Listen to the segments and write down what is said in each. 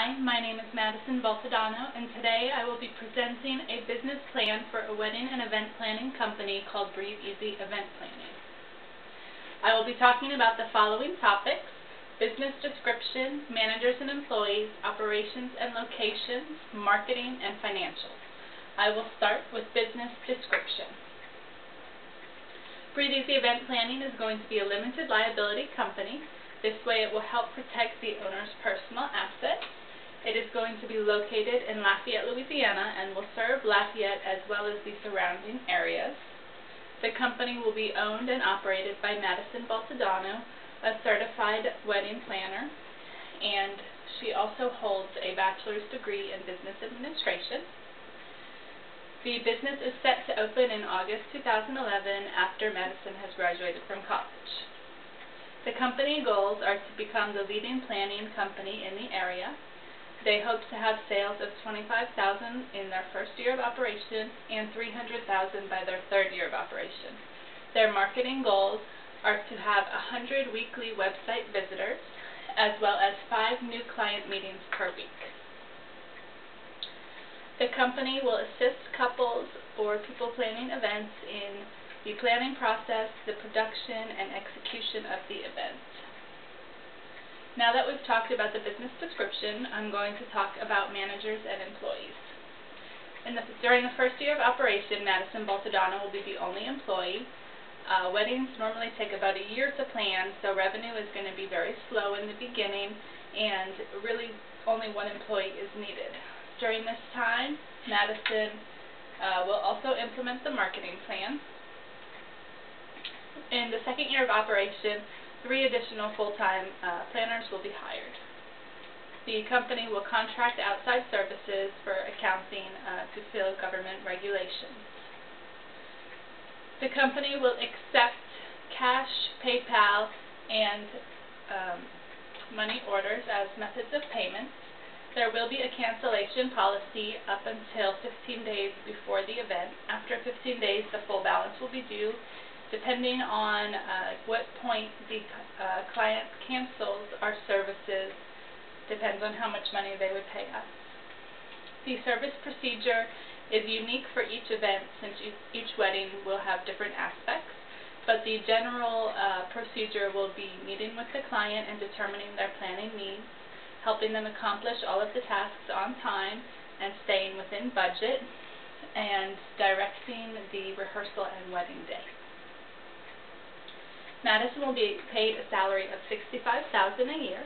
Hi, my name is Madison Baltadano, and today I will be presenting a business plan for a wedding and event planning company called Breathe Easy Event Planning. I will be talking about the following topics: business description, managers and employees, operations and locations, marketing, and financials. I will start with business description. Breathe Easy Event Planning is going to be a limited liability company. This way it will help protect the owner's personal assets. It is going to be located in Lafayette, Louisiana, and will serve Lafayette as well as the surrounding areas. The company will be owned and operated by Madison Baltadano, a certified wedding planner, and she also holds a bachelor's degree in business administration. The business is set to open in August 2011 after Madison has graduated from college. The company goals are to become the leading planning company in the area. They hope to have sales of $25,000 in their first year of operation and $300,000 by their third year of operation. Their marketing goals are to have 100 weekly website visitors, as well as 5 new client meetings per week. The company will assist couples or people planning events in the planning process, the production, and execution of the event. Now that we've talked about the business description, I'm going to talk about managers and employees. During the first year of operation, Madison Baltadano will be the only employee. Weddings normally take about a year to plan, so revenue is going to be very slow in the beginning, and really only one employee is needed. During this time, Madison will also implement the marketing plan. In the second year of operation, 3 additional full-time planners will be hired. The company will contract outside services for accounting to fill government regulations. The company will accept cash, PayPal, and money orders as methods of payment. There will be a cancellation policy up until 15 days before the event. After 15 days, the full balance will be due. Depending on what point the client cancels our services, depends on how much money they would pay us. The service procedure is unique for each event, since each wedding will have different aspects, but the general procedure will be meeting with the client and determining their planning needs, helping them accomplish all of the tasks on time and staying within budget, and directing the rehearsal and wedding day. Madison will be paid a salary of $65,000 a year.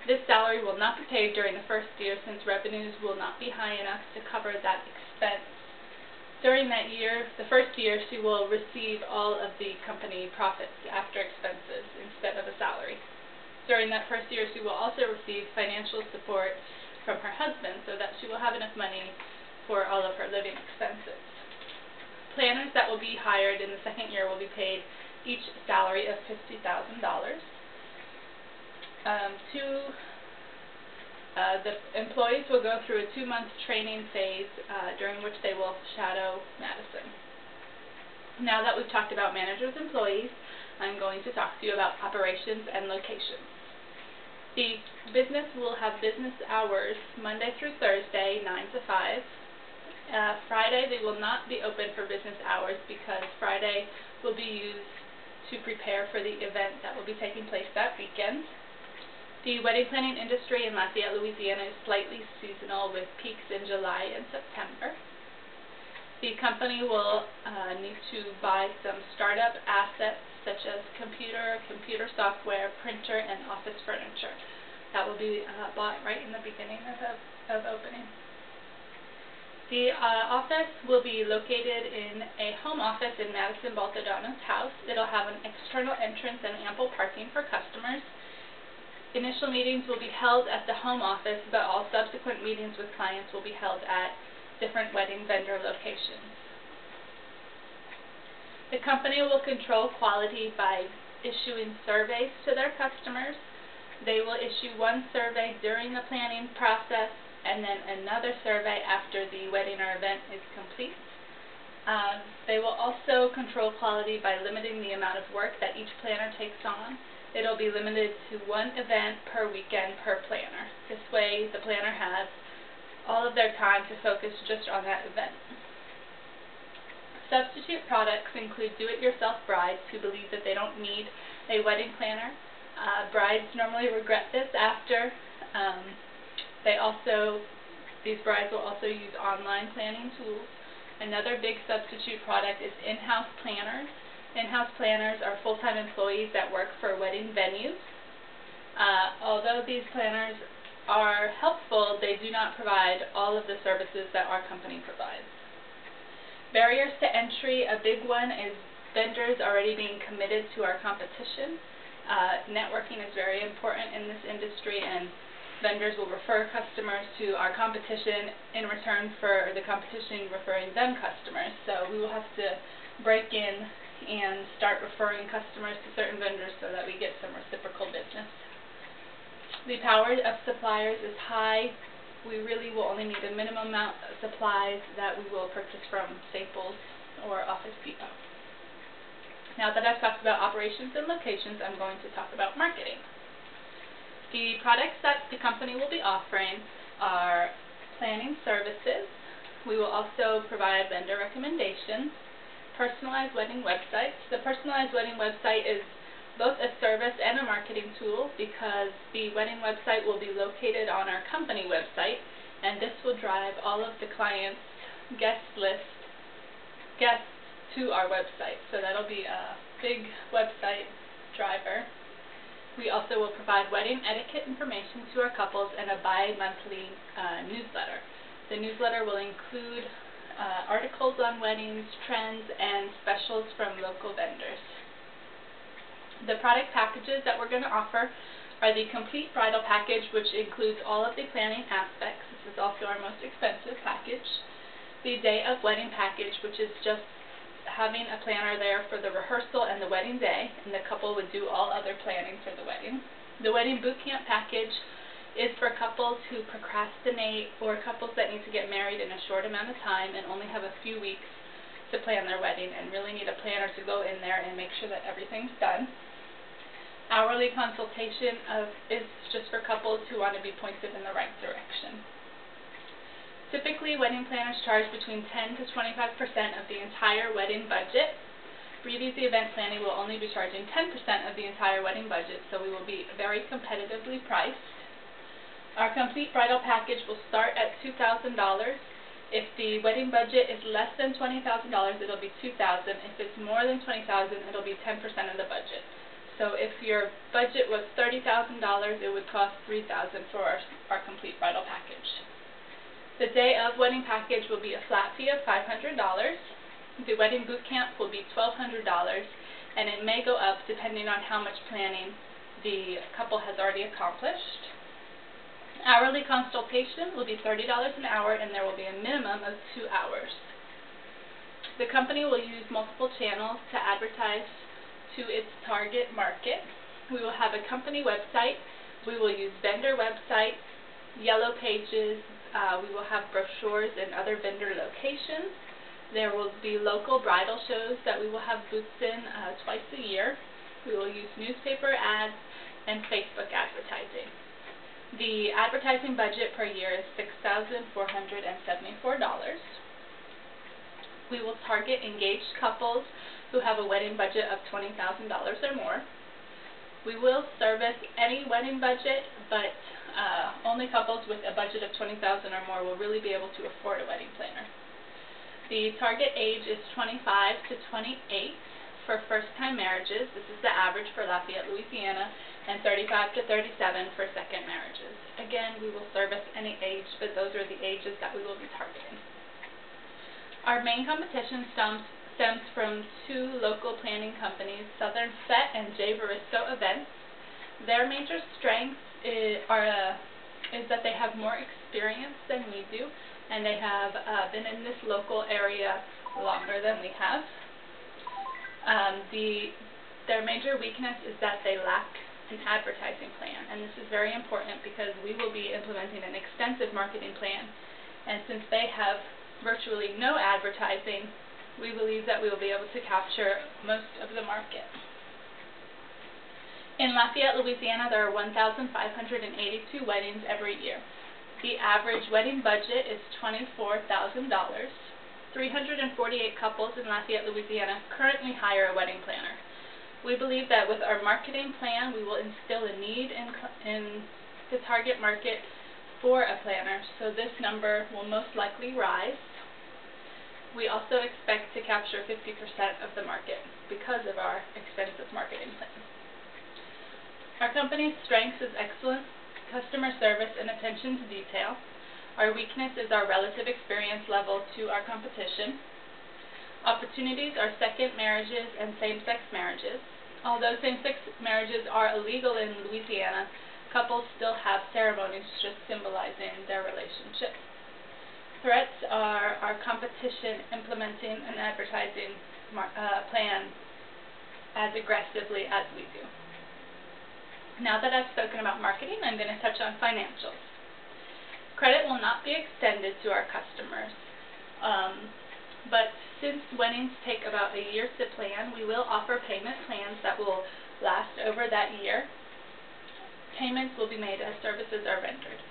This salary will not be paid during the first year, since revenues will not be high enough to cover that expense. During that year, the first year, she will receive all of the company profits after expenses instead of a salary. During that first year, she will also receive financial support from her husband so that she will have enough money for all of her living expenses. Planners that will be hired in the second year will be paid each salary of $50,000. The employees will go through a 2-month training phase during which they will shadow Madison. Now that we've talked about managers and employees, I'm going to talk to you about operations and locations. The business will have business hours Monday through Thursday, 9 to 5. Friday they will not be open for business hours because Friday will be used to prepare for the event that will be taking place that weekend. The wedding planning industry in Lafayette, Louisiana is slightly seasonal, with peaks in July and September. The company will need to buy some startup assets such as computer software, printer, and office furniture. That will be bought right in the beginning of opening. The office will be located in a home office in Madison Baltadano's house. It'll have an external entrance and ample parking for customers. Initial meetings will be held at the home office, but all subsequent meetings with clients will be held at different wedding vendor locations. The company will control quality by issuing surveys to their customers. They will issue 1 survey during the planning process, and then another survey after the wedding or event is complete. They will also control quality by limiting the amount of work that each planner takes on. It'll be limited to 1 event per weekend per planner. This way the planner has all of their time to focus just on that event. Substitute products include do-it-yourself brides who believe that they don't need a wedding planner. Brides normally regret this after. These brides will also use online planning tools. Another big substitute product is in-house planners. In-house planners are full-time employees that work for wedding venues. Although these planners are helpful, they do not provide all of the services that our company provides. Barriers to entry, a big one is vendors already being committed to our competition. Networking is very important in this industry, and vendors will refer customers to our competition in return for the competition referring them customers. So we will have to break in and start referring customers to certain vendors so that we get some reciprocal business. The power of suppliers is high. We really will only need a minimum amount of supplies that we will purchase from Staples or Office Depot. Now that I've talked about operations and locations, I'm going to talk about marketing. The products that the company will be offering are planning services. We will also provide vendor recommendations, personalized wedding websites. The personalized wedding website is both a service and a marketing tool because the wedding website will be located on our company website, and this will drive all of the clients' guests to our website. So that'll be a big website driver. We also will provide wedding etiquette information to our couples and a bi-monthly newsletter. The newsletter will include articles on weddings, trends, and specials from local vendors. The product packages that we're going to offer are the complete bridal package, which includes all of the planning aspects. This is also our most expensive package. The day of wedding package, which is just having a planner there for the rehearsal and the wedding day, and the couple would do all other planning for the wedding. The wedding boot camp package is for couples who procrastinate or couples that need to get married in a short amount of time and only have a few weeks to plan their wedding and really need a planner to go in there and make sure that everything's done. Hourly consultation is just for couples who want to be pointed in the right direction. Typically, wedding planners charge between 10 to 25% of the entire wedding budget. Breezy's event planning will only be charging 10% of the entire wedding budget, so we will be very competitively priced. Our complete bridal package will start at $2,000. If the wedding budget is less than $20,000, it'll be $2,000. If it's more than $20,000, it'll be 10% of the budget. So if your budget was $30,000, it would cost $3,000 for our complete bridal package. The day of wedding package will be a flat fee of $500. The wedding boot camp will be $1,200, and it may go up depending on how much planning the couple has already accomplished. Hourly consultation will be $30 an hour, and there will be a minimum of 2 hours. The company will use multiple channels to advertise to its target market. We will have a company website. We will use vendor websites, yellow pages. We will have brochures in other vendor locations. There will be local bridal shows that we will have booths in twice a year. We will use newspaper ads and Facebook advertising. The advertising budget per year is $6,474. We will target engaged couples who have a wedding budget of $20,000 or more. We will service any wedding budget, but only couples with a budget of $20,000 or more will really be able to afford a wedding planner. The target age is 25 to 28 for first-time marriages. This is the average for Lafayette, Louisiana, and 35 to 37 for second marriages. Again, we will service any age, but those are the ages that we will be targeting. Our main competition stems from 2 local planning companies, Southern Set and J. Varisco Events. Their major strengths is that they have more experience than we do, and they have been in this local area longer than we have. Their major weakness is that they lack an advertising plan, and this is very important because we will be implementing an extensive marketing plan, and since they have virtually no advertising, we believe that we will be able to capture most of the market. In Lafayette, Louisiana, there are 1,582 weddings every year. The average wedding budget is $24,000. 348 couples in Lafayette, Louisiana currently hire a wedding planner. We believe that with our marketing plan, we will instill a need in the target market for a planner, so this number will most likely rise. We also expect to capture 50% of the market because of our extensive marketing plan. Our company's strength is excellent customer service and attention to detail. Our weakness is our relative experience level to our competition. Opportunities are second marriages and same-sex marriages. Although same-sex marriages are illegal in Louisiana, couples still have ceremonies just symbolizing their relationship. Threats are our competition implementing an advertising plan as aggressively as we do. Now that I've spoken about marketing, I'm going to touch on financials. Credit will not be extended to our customers, but since weddings take about a year to plan, we will offer payment plans that will last over that year. Payments will be made as services are rendered.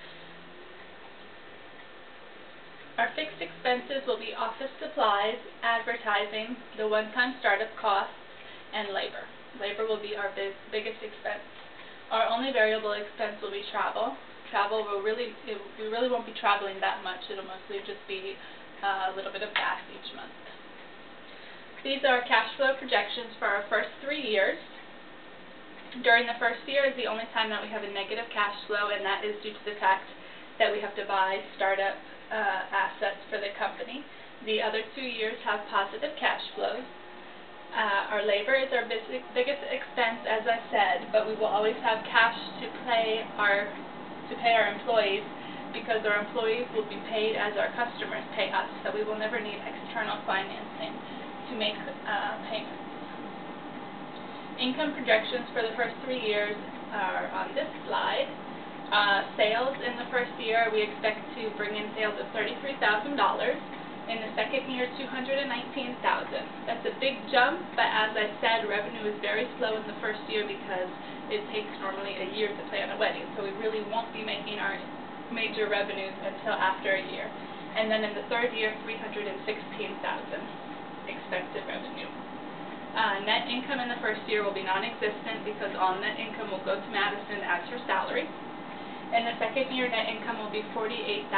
Our fixed expenses will be office supplies, advertising, the one-time startup costs, and labor. Labor will be our biggest expense. Our only variable expense will be travel. Travel will we really won't be traveling that much. It'll mostly just be a little bit of gas each month. These are cash flow projections for our first 3 years. During the first year is the only time that we have a negative cash flow, and that is due to the fact that we have to buy startup assets for the company. The other 2 years have positive cash flows. Our labor is our biggest expense, as I said, but we will always have cash to pay our employees, because our employees will be paid as our customers pay us, so we will never need external financing to make payments. Income projections for the first 3 years are on this slide. Sales in the first year, we expect to bring in sales of $33,000. In the second year, $219,000. That's a big jump, but as I said, revenue is very slow in the first year because it takes normally a year to plan a wedding, so we really won't be making our major revenues until after a year. And then in the third year, $316,000 expected revenue. Net income in the first year will be non-existent because all net income will go to Madison as her salary. In the second year, net income will be $48,000,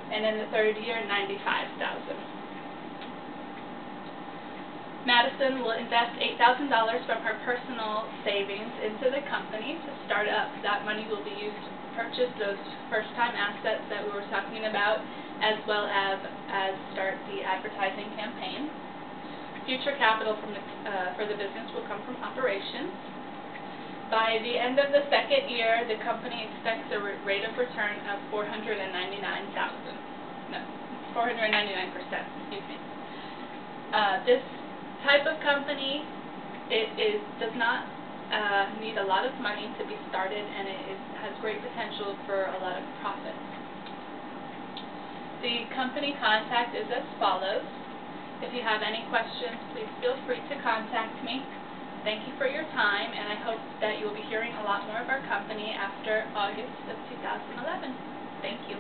and in the third year, $95,000. Madison will invest $8,000 from her personal savings into the company to start up. That money will be used to purchase those first-time assets that we were talking about, as well as start the advertising campaign. Future capital for the business will come from operations. By the end of the second year, the company expects a rate of return of 499%, excuse me. This type of company, it does not need a lot of money to be started, and it has great potential for a lot of profit. The company contact is as follows. If you have any questions, please feel free to contact me. Thank you for your time, and I hope that you will be hearing a lot more of our company after August of 2011. Thank you.